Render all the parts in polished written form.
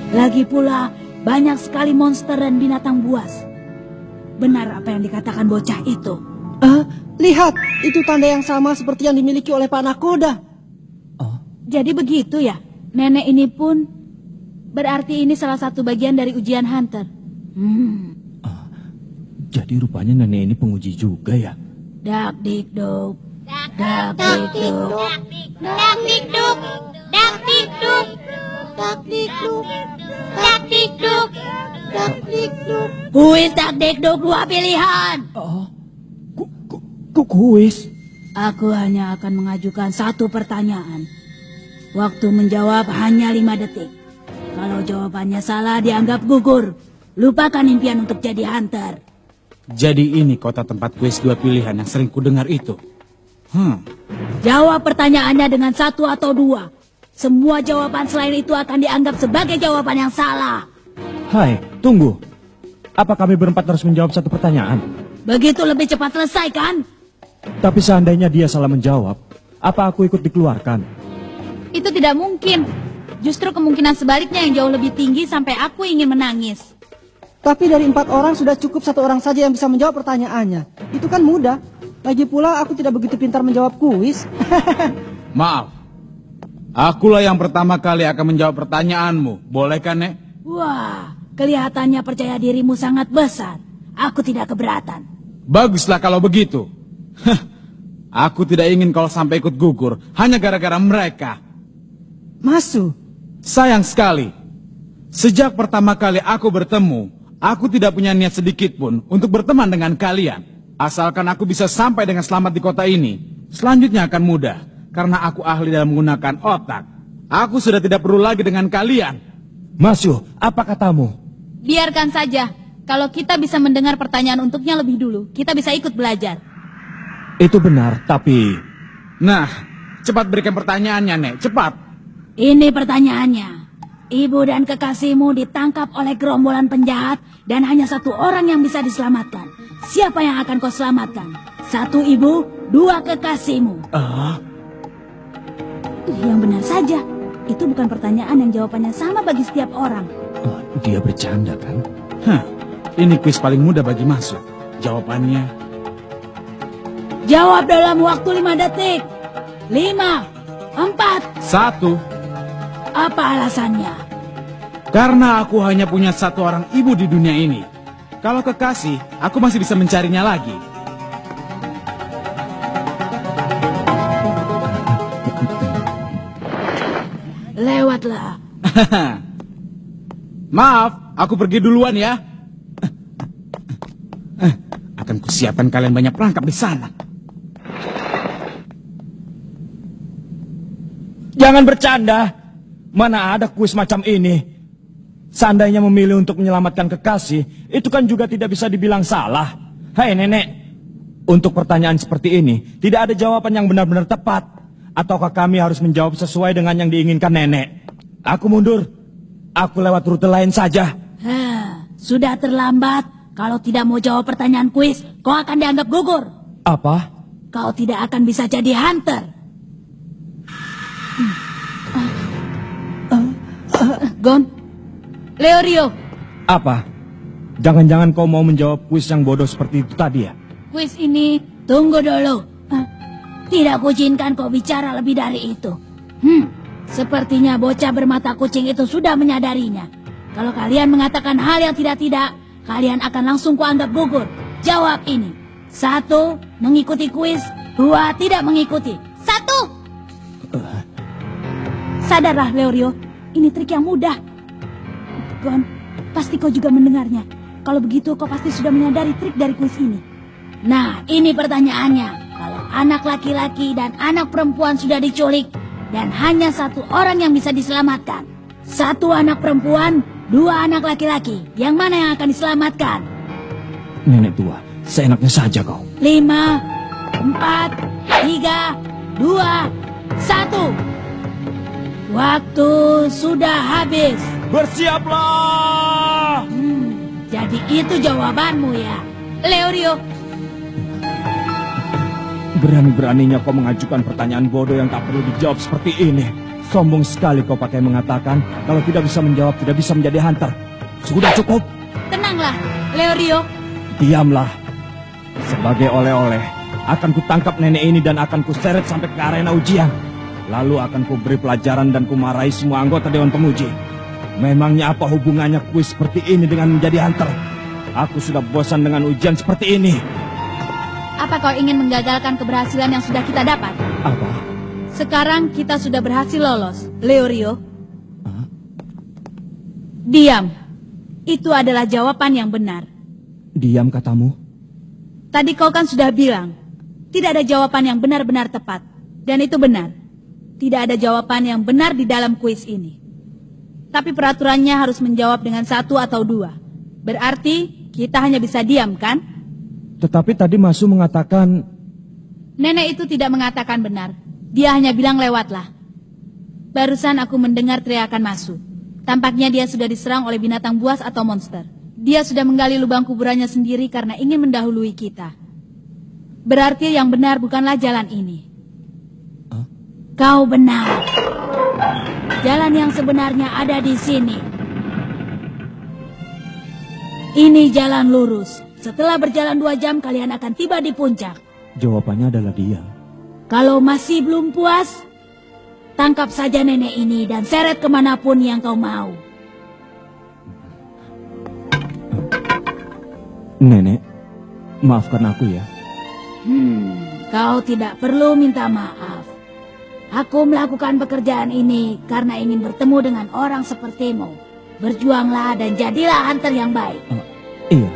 Lagi pula banyak sekali monster dan binatang buas. Benar apa yang dikatakan bocah itu. Lihat, itu tanda yang sama seperti yang dimiliki oleh Pak Nakoda. Jadi begitu ya, nenek ini pun berarti ini salah satu bagian dari ujian Hunter. Jadi rupanya nenek ini penguji juga ya? Dak dik duk, dak dik duk, Dak dik duk, dak dik duk, dak dik duk, dak dik duk, dak dik duk. Kuis dak dik duk 2 pilihan. Kuis? Aku hanya akan mengajukan 1 pertanyaan. Waktu menjawab hanya 5 detik. Kalau jawabannya salah dianggap gugur. Lupakan impian untuk jadi hunter. Jadi ini kota tempat kuis 2 pilihan yang sering kudengar itu. Jawab pertanyaannya dengan 1 atau 2. Semua jawaban selain itu akan dianggap sebagai jawaban yang salah. Hai, tunggu. Apa kami berempat harus menjawab 1 pertanyaan? Begitu lebih cepat selesai kan? Tapi seandainya dia salah menjawab, apa aku ikut dikeluarkan? Itu tidak mungkin. Justru kemungkinan sebaliknya yang jauh lebih tinggi sampai aku ingin menangis. Tapi dari 4 orang sudah cukup 1 orang saja yang bisa menjawab pertanyaannya. Itu kan mudah. Lagi pula aku tidak begitu pintar menjawab kuis. Maaf, akulah yang pertama kali akan menjawab pertanyaanmu. Boleh kan, Nek? Wah, kelihatannya percaya dirimu sangat besar. Aku tidak keberatan. Baguslah kalau begitu. Aku tidak ingin kau sampai ikut gugur hanya gara-gara mereka. Masu, Sayang sekali. Sejak pertama kali aku bertemu, aku tidak punya niat sedikit pun untuk berteman dengan kalian. Asalkan aku bisa sampai dengan selamat di kota ini, selanjutnya akan mudah. Karena aku ahli dalam menggunakan otak. Aku sudah tidak perlu lagi dengan kalian. Masyu, apa katamu? Biarkan saja. Kalau kita bisa mendengar pertanyaan untuknya lebih dulu, kita bisa ikut belajar. Itu benar, tapi... Nah, cepat berikan pertanyaannya, Nek. Cepat. Ini pertanyaannya. Ibu dan kekasihmu ditangkap oleh gerombolan penjahat dan hanya 1 orang yang bisa diselamatkan. Siapa yang akan kau selamatkan? 1 ibu, 2 kekasihmu. Yang benar saja. Itu bukan pertanyaan yang jawabannya sama bagi setiap orang. Dia bercanda kan? Ini kuis paling mudah bagi masuk. Jawabannya... Jawab dalam waktu 5 detik. 5, 4. 1. Apa alasannya? Karena aku hanya punya 1 orang ibu di dunia ini. Kalau kekasih, aku masih bisa mencarinya lagi. Lewatlah. Maaf, aku pergi duluan ya. Akan kusiapkan kalian banyak perangkap di sana. Jangan bercanda. Mana ada kuis macam ini? Seandainya memilih untuk menyelamatkan kekasih, itu kan juga tidak bisa dibilang salah. Hai nenek, untuk pertanyaan seperti ini, tidak ada jawaban yang benar-benar tepat. Ataukah kami harus menjawab sesuai dengan yang diinginkan nenek? Aku mundur. Aku lewat rute lain saja. Sudah terlambat. Kalau tidak mau jawab pertanyaan kuis, kau akan dianggap gugur. Apa? Kau tidak akan bisa jadi hunter. Gon, Leorio, Apa? Jangan-jangan kau mau menjawab kuis yang bodoh seperti itu tadi ya? kuis ini tunggu dulu. Tidak kuizinkan kau bicara lebih dari itu. Sepertinya bocah bermata kucing itu sudah menyadarinya. Kalau kalian mengatakan hal yang tidak-tidak, kalian akan langsung kuanggap gugur. Jawab ini. 1, mengikuti kuis. 2, tidak mengikuti. 1. Sadarlah, Leorio. Ini trik yang mudah. Gon, pasti kau juga mendengarnya. Kalau begitu, kau pasti sudah menyadari trik dari kuis ini. Nah, ini pertanyaannya. Kalau anak laki-laki dan anak perempuan sudah diculik, dan hanya 1 orang yang bisa diselamatkan. 1 anak perempuan, 2 anak laki-laki. Yang mana yang akan diselamatkan? Nenek tua, seenaknya saja kau. 5, 4, 3, 2, 1. Waktu sudah habis. Bersiaplah! Jadi itu jawabanmu ya, Leorio. Berani-beraninya kau mengajukan pertanyaan bodoh yang tak perlu dijawab seperti ini. Sombong sekali kau pakai mengatakan kalau tidak bisa menjawab tidak bisa menjadi hunter. Sudah cukup. Tenanglah, Leorio. Diamlah. Sebagai oleh-oleh, akan kutangkap nenek ini dan akan kuseret sampai ke arena ujian. Lalu akan kuberi pelajaran dan kumarahi semua anggota Dewan Penguji. Memangnya apa hubungannya kuis seperti ini dengan menjadi hunter? Aku sudah bosan dengan ujian seperti ini. Apa kau ingin menggagalkan keberhasilan yang sudah kita dapat? Apa? Sekarang kita sudah berhasil lolos, Leorio. Diam. Itu adalah jawaban yang benar. Diam katamu? Tadi kau kan sudah bilang, tidak ada jawaban yang benar-benar tepat. Dan itu benar. Tidak ada jawaban yang benar di dalam kuis ini. Tapi peraturannya harus menjawab dengan 1 atau 2. Berarti kita hanya bisa diam, kan? Tetapi tadi Masu mengatakan... Nenek itu tidak mengatakan benar. Dia hanya bilang lewatlah. Barusan aku mendengar teriakan Masu. Tampaknya dia sudah diserang oleh binatang buas atau monster. Dia sudah menggali lubang kuburannya sendiri karena ingin mendahului kita. Berarti yang benar bukanlah jalan ini. Kau benar. Jalan yang sebenarnya ada di sini. Ini jalan lurus. Setelah berjalan 2 jam kalian akan tiba di puncak. Jawabannya adalah dia. Kalau masih belum puas, tangkap saja nenek ini dan seret kemanapun yang kau mau. Nenek, maafkan aku ya. Kau tidak perlu minta maaf. Aku melakukan pekerjaan ini karena ingin bertemu dengan orang sepertimu. Berjuanglah dan jadilah hunter yang baik. Iya.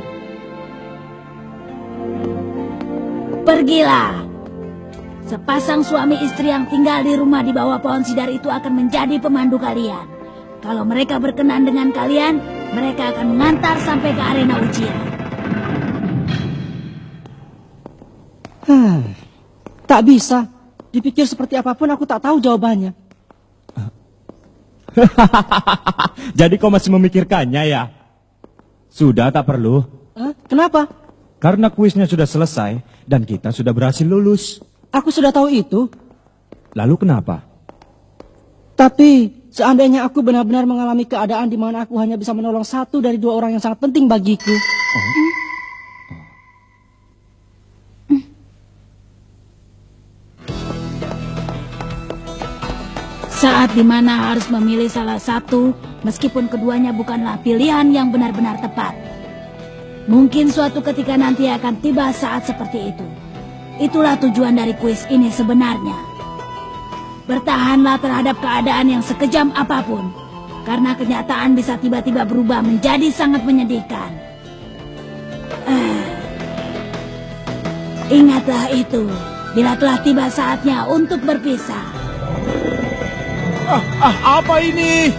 Pergilah. Sepasang suami istri yang tinggal di rumah di bawah pohon sidar itu akan menjadi pemandu kalian. Kalau mereka berkenan dengan kalian, mereka akan mengantar sampai ke arena ujian. Tak bisa. Dipikir seperti apapun aku tak tahu jawabannya. Jadi kau masih memikirkannya ya? Sudah, tak perlu. Kenapa? Karena kuisnya sudah selesai dan kita sudah berhasil lulus. Aku sudah tahu itu. Lalu kenapa? Tapi seandainya aku benar-benar mengalami keadaan di mana aku hanya bisa menolong 1 dari 2 orang yang sangat penting bagiku. Saat dimana harus memilih salah satu, meskipun keduanya bukanlah pilihan yang benar-benar tepat. Mungkin suatu ketika nanti akan tiba saat seperti itu. Itulah tujuan dari kuis ini sebenarnya. Bertahanlah terhadap keadaan yang sekejam apapun, karena kenyataan bisa tiba-tiba berubah menjadi sangat menyedihkan. Ingatlah itu, bila telah tiba saatnya untuk berpisah. Apa ini?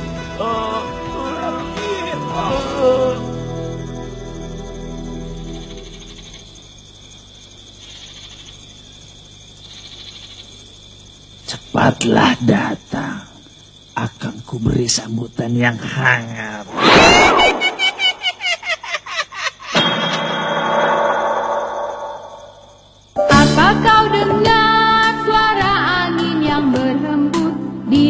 Cepatlah datang, akan kuberi sambutan yang hangat. Apa kau dengar suara angin yang berhembus di